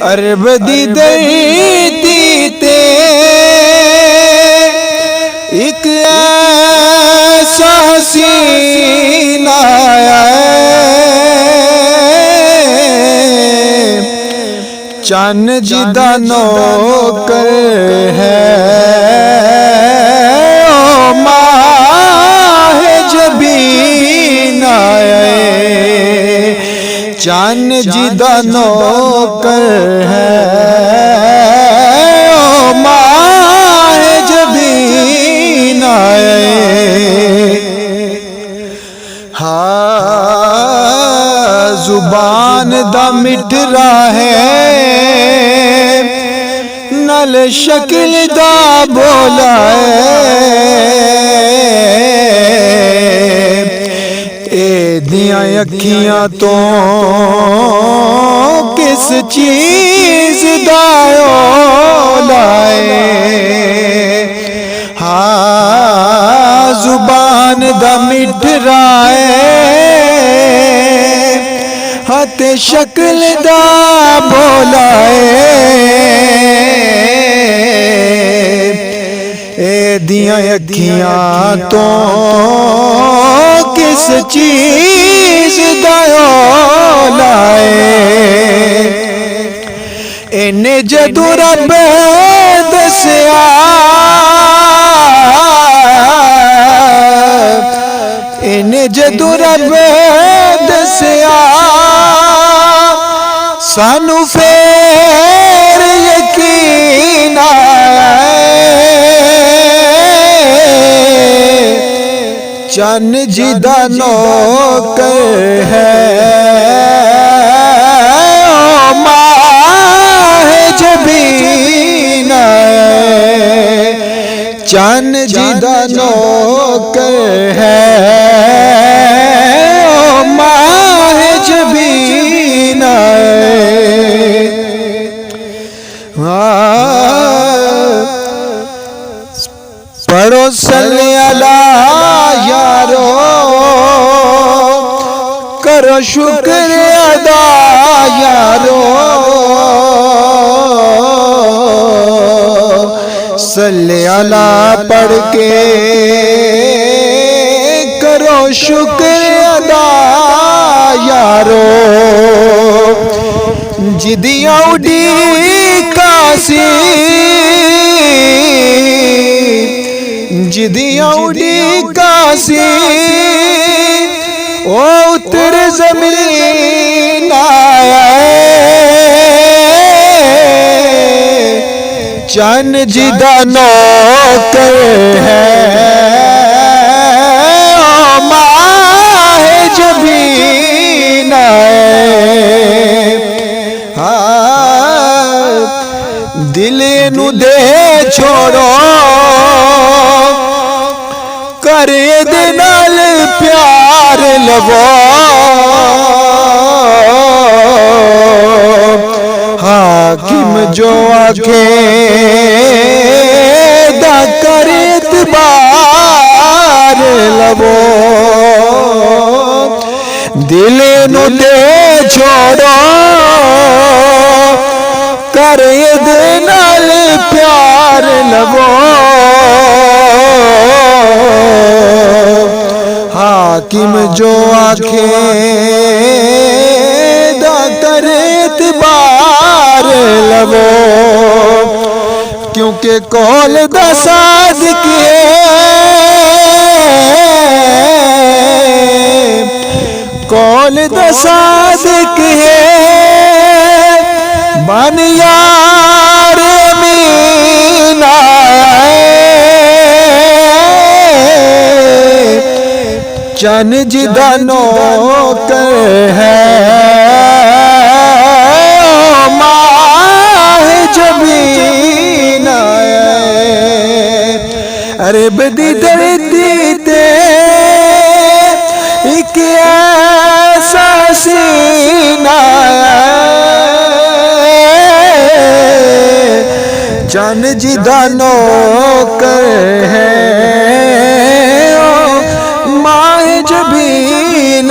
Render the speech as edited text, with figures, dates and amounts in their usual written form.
अरब दी धरती ते एक ऐसा सीना आया चन जिदा नौकर है ओ माहे जबीन आए चन जिदा नौकर है ओ माहे जबीन आए। हाँ जुबान दा मिठरा है नल शक्ल दा बोला ए दियां अखियां तो किस चीज दा लाए। हाँ जुबान दा मिठरा हते शक्ल दा बोला ए दियां अखियां तो किस चीज दा लाए। इन्हें जदू रब दसिया इन्हें जदू रब दसिया सानू फेर यकीन आया चन जिदा नौकर है ओ माहे जबीन चन जिदा नौकर है ओ माहे जबीन पढ़ो सल्ले अला यारो करो शुक्र अदा यारो सल्ले अला पढ़ के करो शुक्र अदा यारो जिदियां उड़ी कासी जिदियां उड़ी कासी ओ उतर जमीन आया चन जिदा नौकर है ओ माहे जबीन दिल नू दे छोड़ो करे दे नाल प्यार लवो हाकिम जो आखे दा करे इतबार लवो दिल नू दे छोड़ो करे दे नाल प्यार लवो हाकिम जो आखे दा करे इतबार लवो क्योंकि कौल दा सादिक कौल दा सादिक मन यार मीना चन जिदा नौकर है ओ माहे जबीन अरब दी धरती ते एक ऐसा सीना चन जिदा नौकर है ओ माहे जबीन